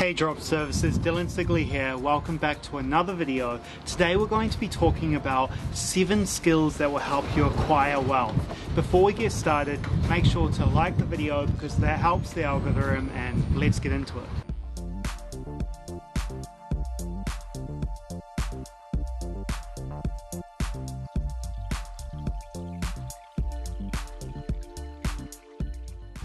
Hey Drop Services, Sigley here. Welcome back to another video. Today we're going to be talking about 7 skills that will help you acquire wealth. Before we get started, make sure to like the video because that helps the algorithm, and let's get into it.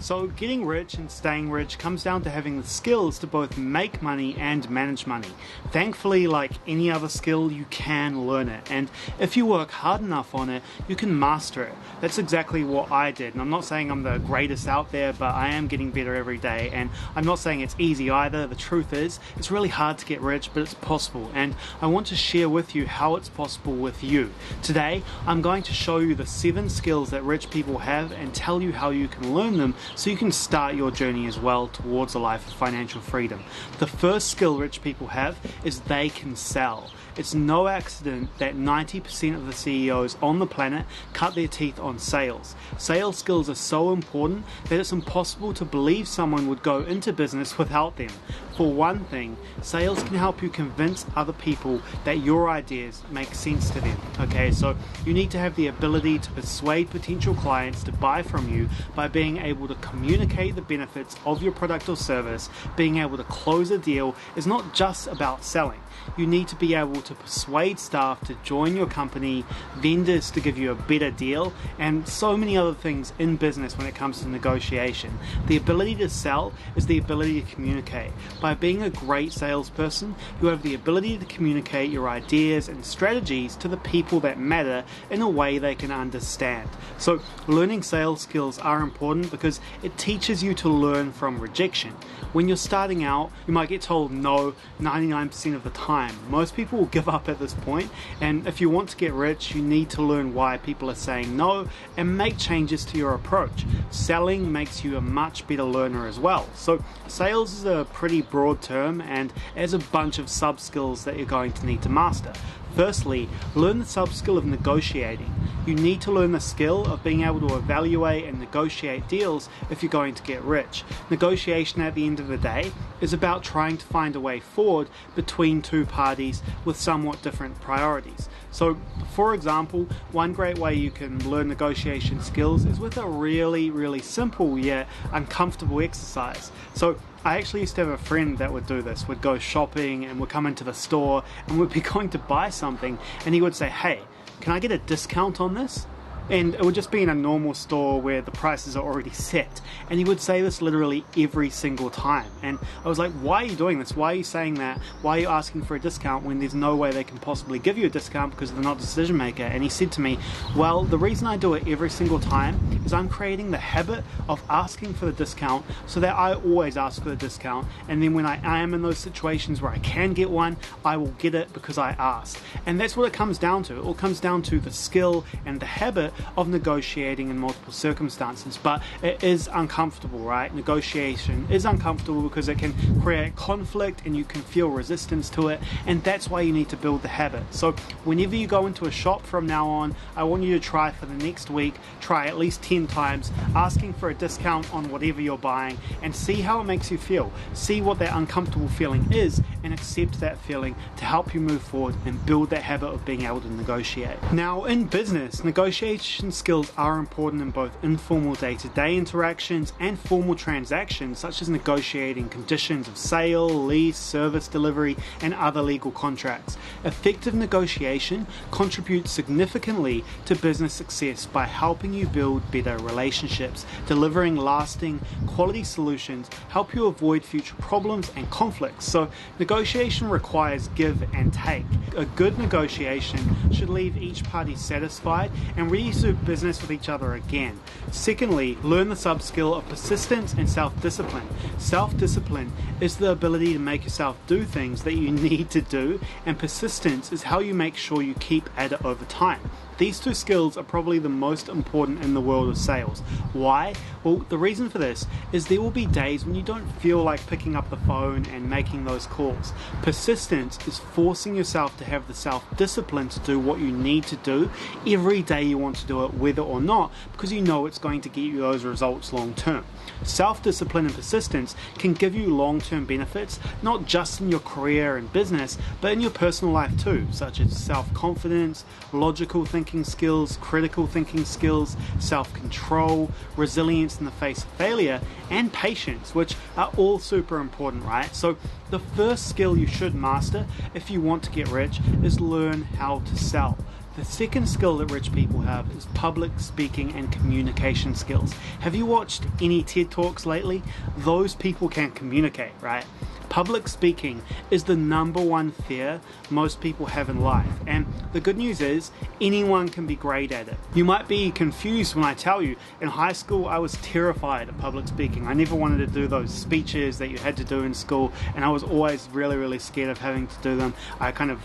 So getting rich and staying rich comes down to having the skills to both make money and manage money. Thankfully, like any other skill, you can learn it, and if you work hard enough on it, you can master it. That's exactly what I did, and I'm not saying I'm the greatest out there, but I am getting better every day, and I'm not saying it's easy either. The truth is, it's really hard to get rich, but it's possible, and I want to share with you how it's possible with you. Today, I'm going to show you the 7 skills that rich people have and tell you how you can learn them so you can start your journey as well towards a life of financial freedom. The first skill rich people have is they can sell. It's no accident that 90% of the CEOs on the planet cut their teeth on sales. Sales skills are so important that it's impossible to believe someone would go into business without them. For one thing, sales can help you convince other people that your ideas make sense to them. Okay, so you need to have the ability to persuade potential clients to buy from you by being able to communicate the benefits of your product or service. Being able to close a deal is not just about selling. You need to be able to persuade staff to join your company, vendors to give you a better deal, and so many other things in business when it comes to negotiation. The ability to sell is the ability to communicate. By being a great salesperson, you have the ability to communicate your ideas and strategies to the people that matter in a way they can understand. So learning sales skills are important because it teaches you to learn from rejection. When you're starting out, you might get told no 99% of the time. Most people will give up at this point, and if you want to get rich, you need to learn why people are saying no and make changes to your approach. Selling makes you a much better learner as well. So sales is a pretty broad term and has a bunch of sub skills that you're going to need to master. Firstly, learn the sub-skill of negotiating. You need to learn the skill of being able to evaluate and negotiate deals if you're going to get rich. Negotiation at the end of the day is about trying to find a way forward between two parties with somewhat different priorities. So, for example, one great way you can learn negotiation skills is with a really simple yet uncomfortable exercise. So, I actually used to have a friend that would do this, would go shopping and would come into the store and would be going to buy something, and he would say, "Hey, can I get a discount on this?" And it would just be in a normal store where the prices are already set. And he would say this literally every single time. And I was like, why are you doing this? Why are you saying that? Why are you asking for a discount when there's no way they can possibly give you a discount because they're not a decision maker? And he said to me, well, the reason I do it every single time is I'm creating the habit of asking for the discount so that I always ask for the discount. And then when I am in those situations where I can get one, I will get it because I asked. And that's what it comes down to. It all comes down to the skill and the habit of negotiating in multiple circumstances. But it is uncomfortable, right? Negotiation is uncomfortable because it can create conflict and you can feel resistance to it, and that's why you need to build the habit. So whenever you go into a shop from now on, I want you to try for the next week, try at least 10 times asking for a discount on whatever you're buying and see how it makes you feel. See what that uncomfortable feeling is and accept that feeling to help you move forward and build that habit of being able to negotiate. Now in business, negotiation skills are important in both informal day-to-day interactions and formal transactions such as negotiating conditions of sale, lease, service delivery, and other legal contracts. Effective negotiation contributes significantly to business success by helping you build better relationships, delivering lasting, quality solutions, help you avoid future problems and conflicts. So negotiation requires give and take. A good negotiation should leave each party satisfied and ready to do business with each other again. Secondly, learn the sub-skill of persistence and self-discipline. Self-discipline is the ability to make yourself do things that you need to do, and persistence is how you make sure you keep at it over time. These two skills are probably the most important in the world of sales. Why? Well, the reason for this is there will be days when you don't feel like picking up the phone and making those calls. Persistence is forcing yourself to have the self-discipline to do what you need to do every day you want to do it, whether or not, because you know it's going to get you those results long term. Self-discipline and persistence can give you long-term benefits, not just in your career and business, but in your personal life too, such as self-confidence, logical thinking skills, critical thinking skills, self-control, resilience in the face of failure, and patience, which are all super important, right? So the first skill you should master if you want to get rich is learn how to sell. The second skill that rich people have is public speaking and communication skills. Have you watched any TED Talks lately? Those people can communicate, right? Public speaking is the number one fear most people have in life, and the good news is anyone can be great at it. You might be confused when I tell you, in high school I was terrified of public speaking. I never wanted to do those speeches that you had to do in school, and I was always really scared of having to do them. I kind of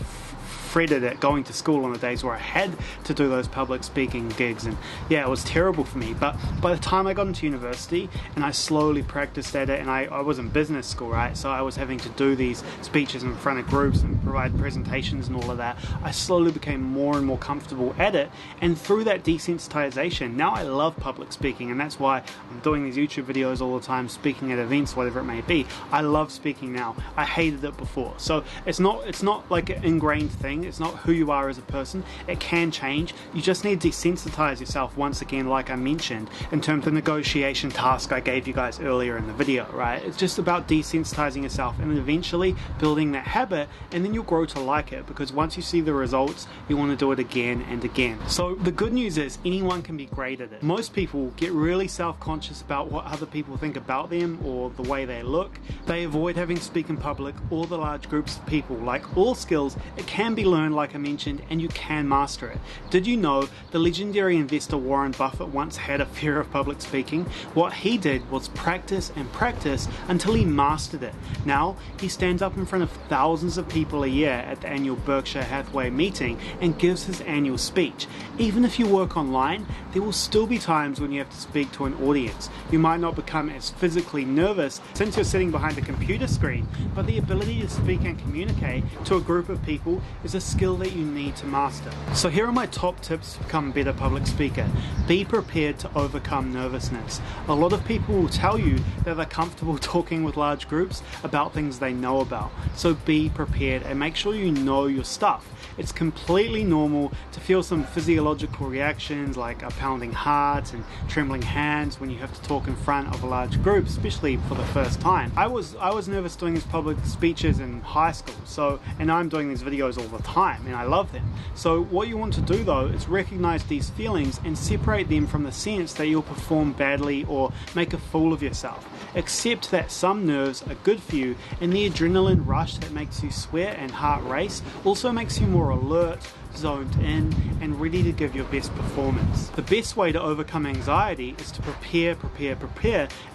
fretted at going to school on the days where I had to do those public speaking gigs, and yeah, it was terrible for me. But by the time I got into university and I slowly practiced at it, and I was in business school, right, so I was having to do these speeches in front of groups and provide presentations and all of that, I slowly became more and more comfortable at it, and through that desensitization, now I love public speaking, and that's why I'm doing these YouTube videos all the time, speaking at events, whatever it may be. I love speaking now. I hated it before. So it's not like an ingrained thing. It's not who you are as a person. It can change. You just need to desensitize yourself once again, like I mentioned, in terms of the negotiation task I gave you guys earlier in the video, right? It's just about desensitizing yourself and eventually building that habit, and then you'll grow to like it, because once you see the results, you want to do it again and again. So the good news is anyone can be great at it. Most people get really self-conscious about what other people think about them or the way they look. They avoid having to speak in public or the large groups of people. Like all skills, it can be learned, like I mentioned, and you can master it. Did you know the legendary investor Warren Buffett once had a fear of public speaking? What he did was practice and practice until he mastered it. Now he stands up in front of thousands of people a year at the annual Berkshire Hathaway meeting and gives his annual speech. Even if you work online, there will still be times when you have to speak to an audience. You might not become as physically nervous since you're sitting behind a computer screen, but the ability to speak and communicate to a group of people is a skill that you need to master. So here are my top tips to become a better public speaker. Be prepared to overcome nervousness. A lot of people will tell you that they're comfortable talking with large groups about things they know about. So be prepared and make sure you know your stuff. It's completely normal to feel some physiological reactions like a pounding heart and trembling hands when you have to talk in front of a large group, especially for the first time. I was nervous doing these public speeches in high school, and I'm doing these videos all the time and I love them. So what you want to do though is recognize these feelings and separate them from the sense that you'll perform badly or make a fool of yourself. Accept that some nerves are good for you, and the adrenaline rush that makes you sweat and heart race also makes you more alert, zoned in, and ready to give your best performance. The best way to overcome anxiety is to prepare,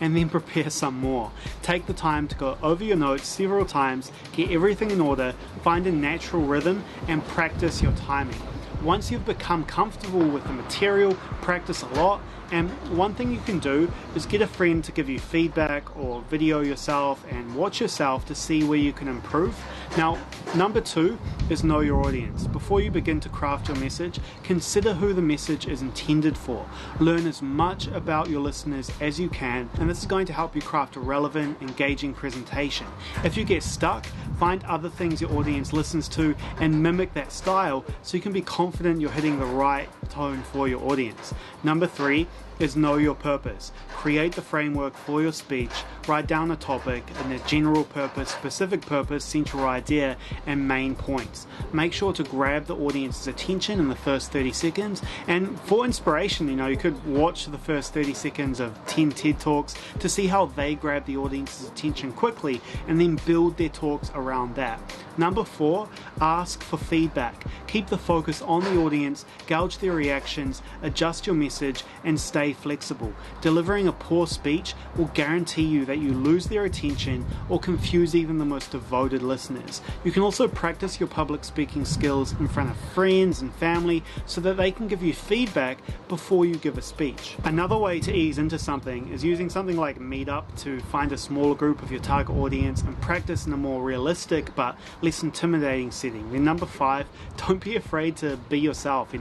and then prepare some more. Take the time to go over your notes several times, get everything in order, find a natural rhythm, and practice your timing. Once you've become comfortable with the material, practice a lot. And one thing you can do is get a friend to give you feedback or video yourself and watch yourself to see where you can improve. Now, number 2 is know your audience. Before you begin to craft your message, consider who the message is intended for. Learn as much about your listeners as you can, and this is going to help you craft a relevant, engaging presentation. If you get stuck, find other things your audience listens to and mimic that style so you can be confident you're hitting the right tone for your audience. Number 3 is know your purpose. Create the framework for your speech, write down a topic and the general purpose, specific purpose, central idea, and main points. Make sure to grab the audience's attention in the first 30 seconds, and for inspiration, you could watch the first 30 seconds of 10 TED Talks to see how they grab the audience's attention quickly and then build their talks around that. Number 4, ask for feedback. Keep the focus on the audience, gauge their reactions, adjust your message, and stay flexible. Delivering a poor speech will guarantee you that you lose their attention or confuse even the most devoted listeners. You can also practice your public speaking skills in front of friends and family so that they can give you feedback before you give a speech. Another way to ease into something is using something like Meetup to find a smaller group of your target audience and practice in a more realistic but less intimidating setting. Then number 5, don't be afraid to be yourself.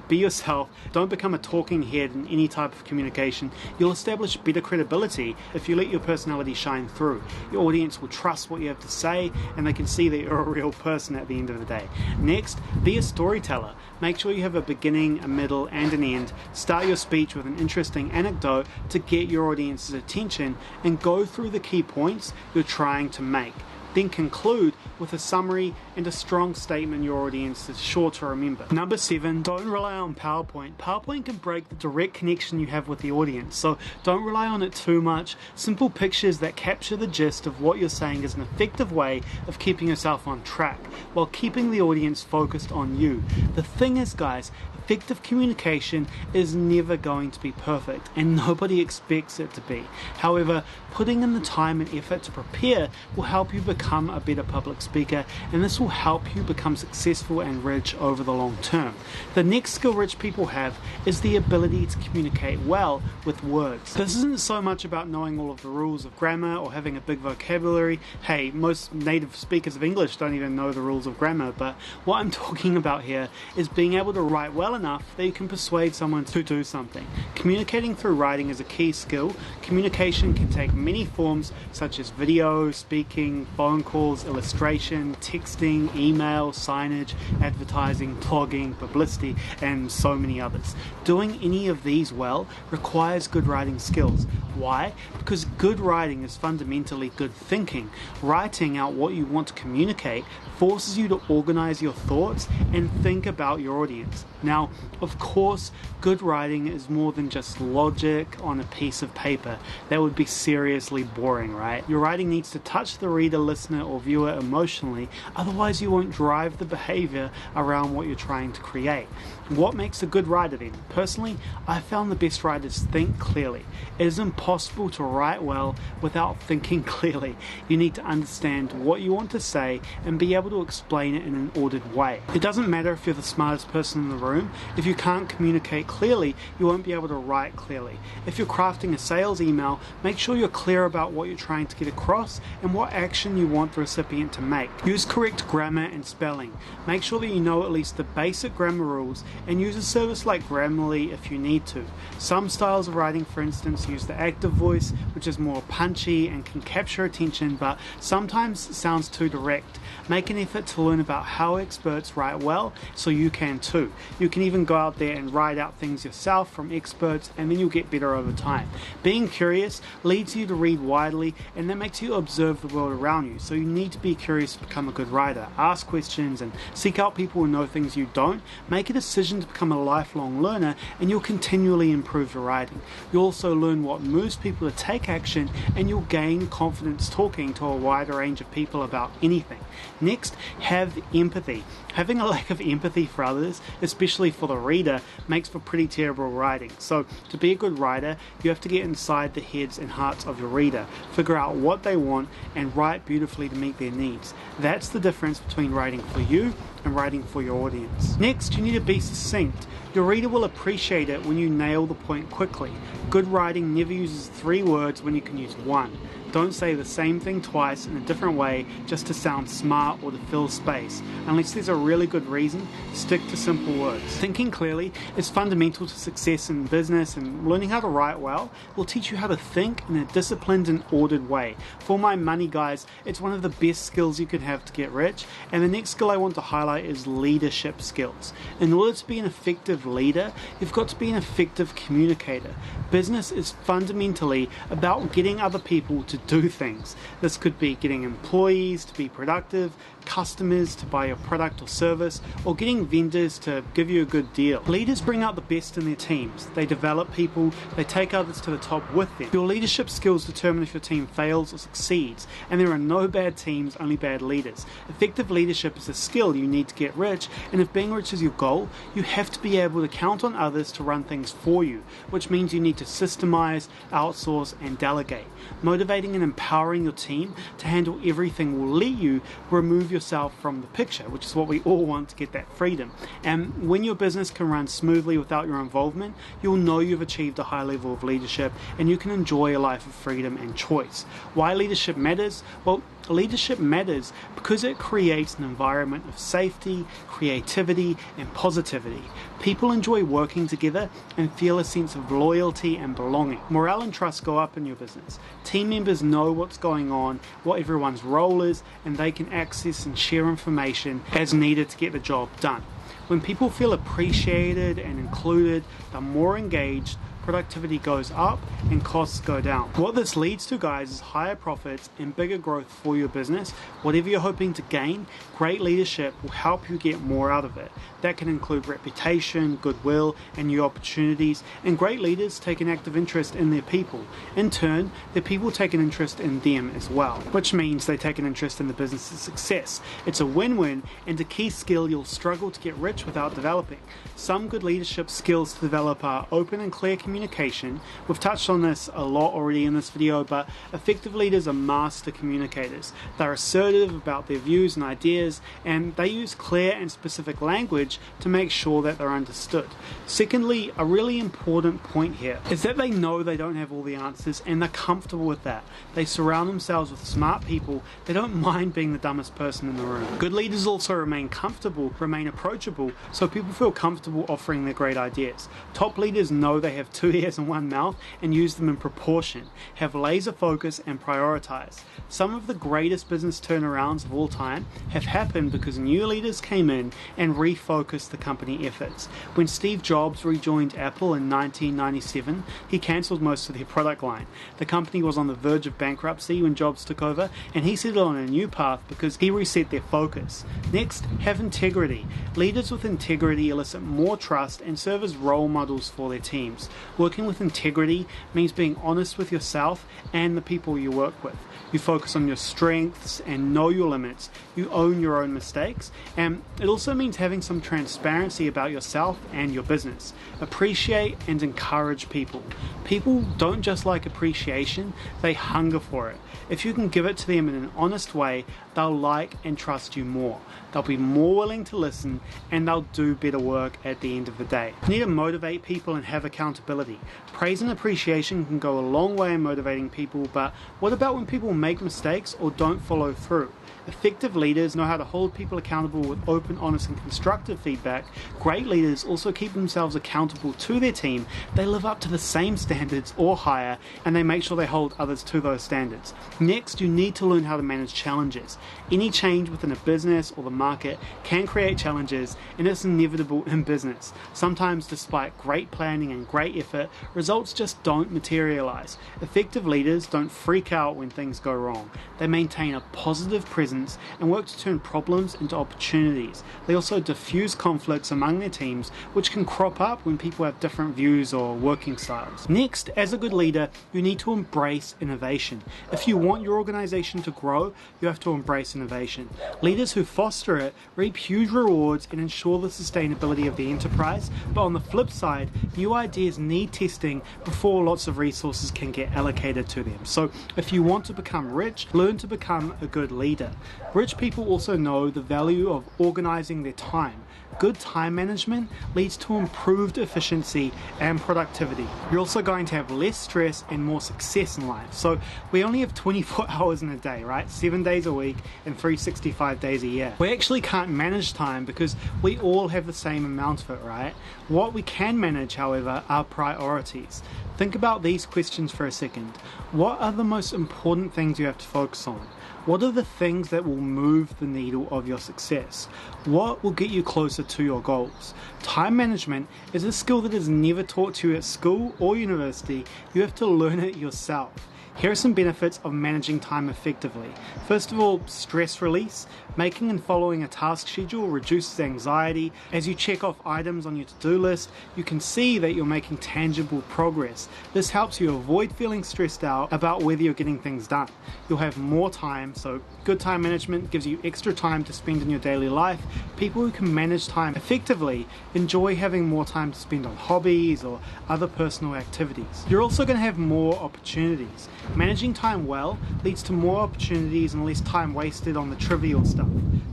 Be yourself. Don't become a talking head in any type of communication. You'll establish better credibility if you let your personality shine through. Your audience will trust what you have to say, and they can see that you're a real person at the end of the day. Next, be a storyteller. Make sure you have a beginning, a middle, and an end. Start your speech with an interesting anecdote to get your audience's attention and go through the key points you're trying to make. Then conclude with a summary and a strong statement your audience is sure to remember. Number 7, don't rely on PowerPoint. PowerPoint can break the direct connection you have with the audience, so don't rely on it too much. Simple pictures that capture the gist of what you're saying is an effective way of keeping yourself on track while keeping the audience focused on you. The thing is, guys, effective communication is never going to be perfect, and nobody expects it to be. However, putting in the time and effort to prepare will help you become a better public speaker, and this will help you become successful and rich over the long term. The next skill rich people have is the ability to communicate well with words. This isn't so much about knowing all of the rules of grammar or having a big vocabulary. Hey, most native speakers of English don't even know the rules of grammar, but what I'm talking about here is being able to write well enough that you can persuade someone to do something. Communicating through writing is a key skill. Communication can take many forms such as video, speaking, phone calls, illustration, texting, email, signage, advertising, blogging, publicity, and so many others. Doing any of these well requires good writing skills. Why? Because good writing is fundamentally good thinking. Writing out what you want to communicate forces you to organize your thoughts and think about your audience. Now, of course, good writing is more than just logic on a piece of paper. That would be seriously boring, right? Your writing needs to touch the reader, listener, or viewer emotionally, otherwise you won't drive the behavior around what you're trying to create. What makes a good writer then? Personally, I found the best writers think clearly. It is impossible to write well without thinking clearly. You need to understand what you want to say and be able to explain it in an ordered way. It doesn't matter if you're the smartest person in the room. If you can't communicate clearly, you won't be able to write clearly. If you're crafting a sales email, make sure you're clear about what you're trying to get across and what action you want the recipient to make. Use correct grammar and spelling. Make sure that you know at least the basic grammar rules, and use a service like Grammarly if you need to. Some styles of writing, for instance, use the active voice, which is more punchy and can capture attention, but sometimes sounds too direct. Make an effort to learn about how experts write well so you can too. You can even go out there and write out things yourself from experts, and then you'll get better over time. Being curious leads you to read widely, and that makes you observe the world around you. So you need to be curious to become a good writer. Ask questions and seek out people who know things you don't. Make a decision to become a lifelong learner, and you'll continually improve your writing. You'll also learn what moves people to take action, and you'll gain confidence talking to a wider range of people about anything. Next, have empathy. Having a lack of empathy for others, especially for the reader, makes for pretty terrible writing. So to be a good writer, you have to get inside the heads and hearts of your reader, figure out what they want, and write beautifully to meet their needs. That's the difference between writing for you and writing for your audience. Next, you need to be succinct. Your reader will appreciate it when you nail the point quickly. Good writing never uses 3 words when you can use 1. Don't say the same thing twice in a different way just to sound smart or to fill space. Unless there's a really good reason, stick to simple words. Thinking clearly is fundamental to success in business, and learning how to write well will teach you how to think in a disciplined and ordered way. For my money guys, it's one of the best skills you can have to get rich, and the next skill I want to highlight is leadership skills. In order to be an effective leader, you've got to be an effective communicator. Business is fundamentally about getting other people to do things. This could be getting employees to be productive, customers to buy your product or service, or getting vendors to give you a good deal. Leaders bring out the best in their teams. They develop people, they take others to the top with them. Your leadership skills determine if your team fails or succeeds, and there are no bad teams, only bad leaders. Effective leadership is a skill you need to get rich, and if being rich is your goal, you have to be able to count on others to run things for you, which means you need to systemize, outsource, and delegate. Motivating and empowering your team to handle everything will let you remove yourself from the picture, which is what we all want, to get that freedom. And when your business can run smoothly without your involvement, you'll know you've achieved a high level of leadership and you can enjoy a life of freedom and choice. Why leadership matters? Well, leadership matters because it creates an environment of safety, creativity, and positivity. People enjoy working together and feel a sense of loyalty and belonging. Morale and trust go up in your business. Team members know what's going on, what everyone's role is, and they can access and share information as needed to get the job done. When people feel appreciated and included, they're more engaged, productivity goes up and costs go down. What this leads to, guys, is higher profits and bigger growth for your business. Whatever you're hoping to gain, great leadership will help you get more out of it. That can include reputation, goodwill, and new opportunities, and great leaders take an active interest in their people. In turn, their people take an interest in them as well, which means they take an interest in the business's success. It's a win-win and a key skill you'll struggle to get rich without developing. Some good leadership skills to develop are open and clear communication. We've touched on this a lot already in this video, but effective leaders are master communicators. They're assertive about their views and ideas, and they use clear and specific language to make sure that they're understood. Secondly, a really important point here is that they know they don't have all the answers and they're comfortable with that. They surround themselves with smart people. They don't mind being the dumbest person in the room. Good leaders also remain comfortable, remain approachable, so people feel comfortable offering their great ideas. Top leaders know they have two ears and one mouth and use them in proportion, have laser focus and prioritize. Some of the greatest business turnarounds of all time have happened because new leaders came in and refocused the company efforts. When Steve Jobs rejoined Apple in 1997, he cancelled most of their product line. The company was on the verge of bankruptcy when Jobs took over, and he set it on a new path because he reset their focus. Next, have integrity. Leaders with integrity elicit more trust and serve as role models for their teams. Working with integrity means being honest with yourself and the people you work with. You focus on your strengths and know your limits. You own your own mistakes, and it also means having some transparency about yourself and your business. Appreciate and encourage people. People don't just like appreciation, they hunger for it. If you can give it to them in an honest way, they'll like and trust you more. They'll be more willing to listen, and they'll do better work at the end of the day. You need to motivate people and have accountability. Praise and appreciation can go a long way in motivating people, but what about when people make mistakes or don't follow through? Effective leaders know how to hold people accountable with open, honest, and constructive feedback. Great leaders also keep themselves accountable to their team. They live up to the same standards or higher, and they make sure they hold others to those standards. Next, you need to learn how to manage challenges. Any change within a business or the market can create challenges, and it's inevitable in business. Sometimes, despite great planning and great effort, results just don't materialize. Effective leaders don't freak out when things go wrong. They maintain a positive presence and work to turn problems into opportunities. They also diffuse conflicts among their teams, which can crop up when people have different views or working styles. Next, as a good leader, you need to embrace innovation. If you want your organization to grow, you have to embrace innovation. Leaders who foster it reap huge rewards and ensure the sustainability of the enterprise, but on the flip side, new ideas need testing before lots of resources can get allocated to them. So if you want to become rich, learn to become a good leader. Rich people also know the value of organizing their time. Good time management leads to improved efficiency and productivity. You're also going to have less stress and more success in life. So we only have 24 hours in a day, right? 7 days a week and 365 days a year. We actually can't manage time because we all have the same amount of it, right? What we can manage, however, are priorities. Think about these questions for a second. What are the most important things you have to focus on? What are the things that will move the needle of your success? What will get you closer to your goals? Time management is a skill that is never taught to you at school or university. You have to learn it yourself. Here are some benefits of managing time effectively. First of all, stress release. Making and following a task schedule reduces anxiety. As you check off items on your to-do list, you can see that you're making tangible progress. This helps you avoid feeling stressed out about whether you're getting things done. You'll have more time, so good time management gives you extra time to spend in your daily life. People who can manage time effectively enjoy having more time to spend on hobbies or other personal activities. You're also going to have more opportunities. Managing time well leads to more opportunities and less time wasted on the trivial stuff.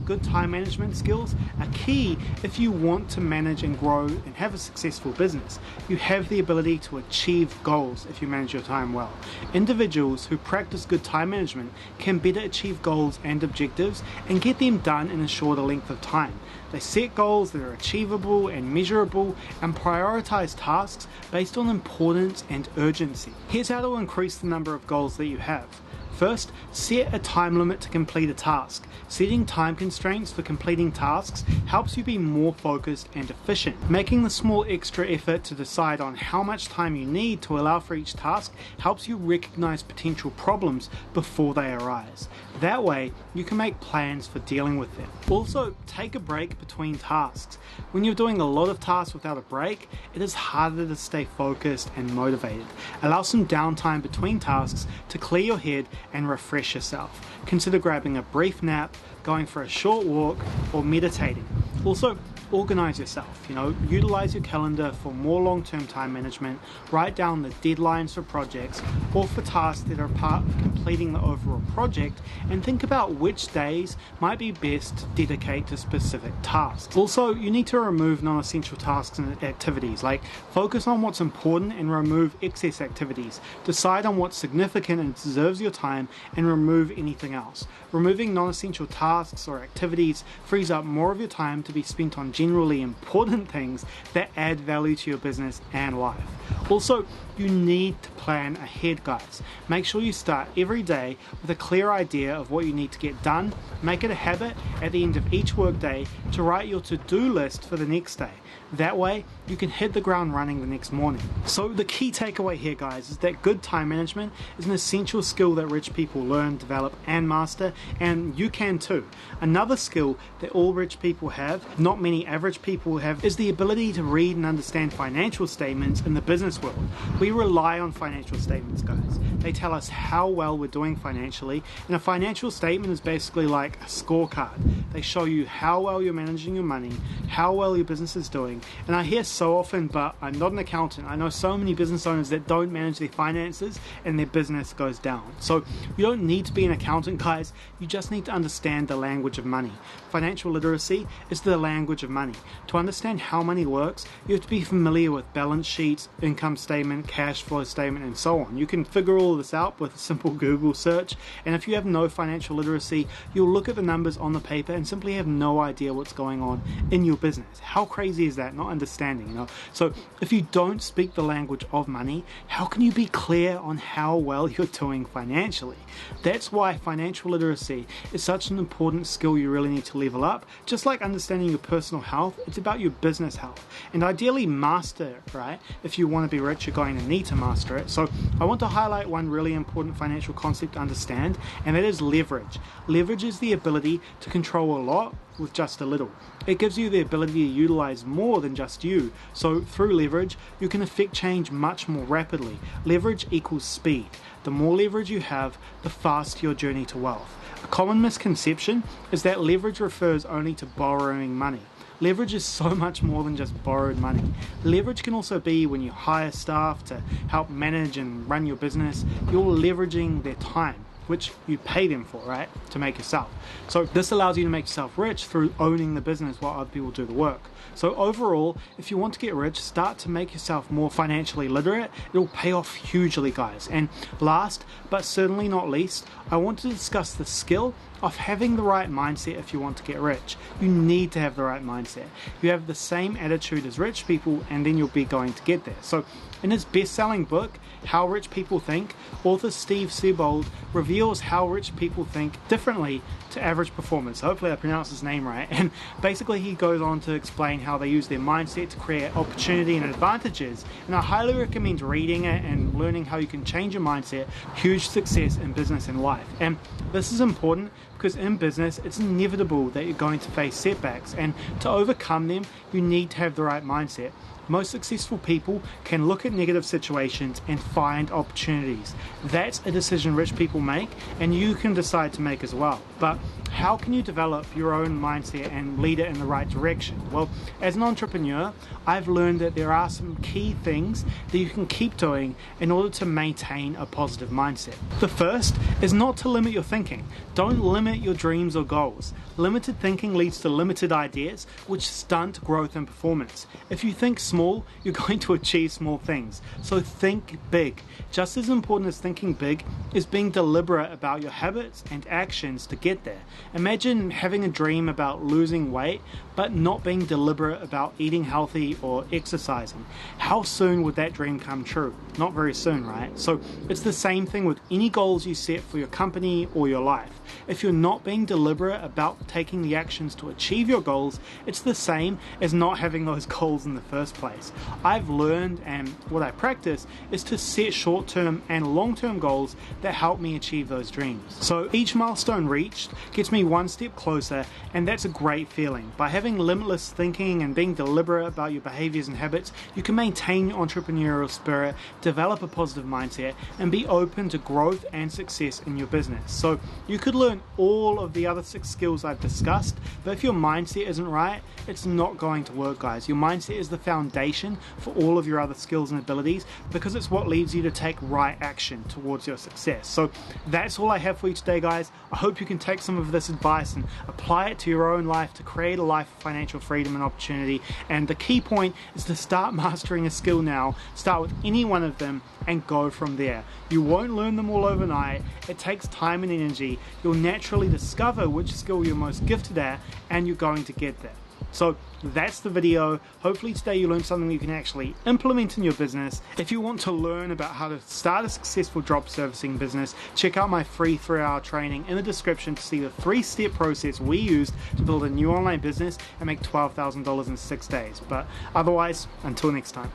Good time management skills are key if you want to manage and grow and have a successful business. You have the ability to achieve goals if you manage your time well. Individuals who practice good time management can better achieve goals and objectives and get them done in a shorter length of time. They set goals that are achievable and measurable and prioritize tasks based on importance and urgency. Here's how to increase the number of goals that you have. First, set a time limit to complete a task. Setting time constraints for completing tasks helps you be more focused and efficient. Making the small extra effort to decide on how much time you need to allow for each task helps you recognize potential problems before they arise. That way, you can make plans for dealing with them. Also, take a break between tasks. When you're doing a lot of tasks without a break, it is harder to stay focused and motivated. Allow some downtime between tasks to clear your head and refresh yourself. Consider grabbing a brief nap, going for a short walk, or meditating. Also, organize yourself. Utilize your calendar for more long-term time management. Write down the deadlines for projects or for tasks that are part of completing the overall project, and think about which days might be best to dedicate to specific tasks. Also, you need to remove non-essential tasks and activities. Focus on what's important and remove excess activities. Decide on what's significant and deserves your time, and remove anything else. Removing non-essential tasks or activities frees up more of your time to be spent on generally important things that add value to your business and life. Also, you need to plan ahead, guys. Make sure you start every day with a clear idea of what you need to get done. Make it a habit at the end of each workday to write your to-do list for the next day. That way, you can hit the ground running the next morning. So the key takeaway here, guys, is that good time management is an essential skill that rich people learn, develop, and master, and you can too. Another skill that all rich people have, not many average people have, is the ability to read and understand financial statements in the business world. We rely on financial statements, guys. They tell us how well we're doing financially, and a financial statement is basically like a scorecard. They show you how well you're managing your money, how well your business is doing. And I hear so often, but I'm not an accountant. I know so many business owners that don't manage their finances and their business goes down. So you don't need to be an accountant, guys. You just need to understand the language of money. Financial literacy is the language of money. To understand how money works, you have to be familiar with balance sheets, income statement, cash flow statement, and so on. You can figure all of this out with a simple Google search. And if you have no financial literacy, you'll look at the numbers on the paper and simply have no idea what's going on in your business. How crazy is that? Not understanding, So if you don't speak the language of money, how can you be clear on how well you're doing financially? That's why financial literacy is such an important skill you really need to level up. Just like understanding your personal health, it's about your business health. And ideally master it, right? If you want to be rich, you're going to need to master it. So I want to highlight one really important financial concept to understand, and that is leverage. Leverage is the ability to control a lot with just a little. It gives you the ability to utilize more than just you. So through leverage, you can affect change much more rapidly. Leverage equals speed. The more leverage you have, the faster your journey to wealth. A common misconception is that leverage refers only to borrowing money. Leverage is so much more than just borrowed money. Leverage can also be when you hire staff to help manage and run your business. You're leveraging their time, which you pay them for, right, to make yourself. So this allows you to make yourself rich through owning the business while other people do the work. So overall, if you want to get rich, start to make yourself more financially literate. It'll pay off hugely, guys. And last, but certainly not least, I want to discuss the skill of having the right mindset if you want to get rich. You need to have the right mindset. You have the same attitude as rich people, and then you'll be going to get there. So in his best-selling book, How Rich People Think, author Steve Siebold reveals how rich people think differently to average performers. Hopefully I pronounced his name right. And basically he goes on to explain how they use their mindset to create opportunity and advantages. And I highly recommend reading it and learning how you can change your mindset. Huge success in business and life. And this is important because in business, it's inevitable that you're going to face setbacks, and to overcome them, you need to have the right mindset. Most successful people can look at negative situations and find opportunities. That's a decision rich people make, and you can decide to make as well. But how can you develop your own mindset and lead it in the right direction? Well, as an entrepreneur, I've learned that there are some key things that you can keep doing in order to maintain a positive mindset. The first is not to limit your thinking. Don't limit your dreams or goals. Limited thinking leads to limited ideas, which stunt growth and performance. If you think small, you're going to achieve small things. So think big. Just as important as thinking big is being deliberate about your habits and actions to get there. Imagine having a dream about losing weight, but not being deliberate about eating healthy or exercising. How soon would that dream come true? Not very soon, right? So it's the same thing with any goals you set for your company or your life. If you're not being deliberate about taking the actions to achieve your goals, it's the same as not having those goals in the first place. I've learned, and what I practice, is to set short-term and long-term goals that help me achieve those dreams. So each milestone reached gets me one step closer, and that's a great feeling. By having limitless thinking and being deliberate about your behaviors and habits, you can maintain your entrepreneurial spirit, develop a positive mindset, and be open to growth and success in your business. So you could learn all of the other 6 skills I've discussed, but if your mindset isn't right, it's not going to work, guys. Your mindset is the foundation for all of your other skills and abilities, because it's what leads you to take right action towards your success. So that's all I have for you today, guys. I hope you can take some of this advice and apply it to your own life to create a life of financial freedom and opportunity. And the key point is to start mastering a skill now. Start with any one of them and go from there. You won't learn them all overnight. It takes time and energy. You'll naturally discover which skill you're most gifted at, and you're going to get there. So that's the video. Hopefully today you learned something you can actually implement in your business. If you want to learn about how to start a successful drop servicing business, check out my free 3-hour training in the description to see the 3-step process we used to build a new online business and make $12,000 in 6 days. But otherwise, until next time.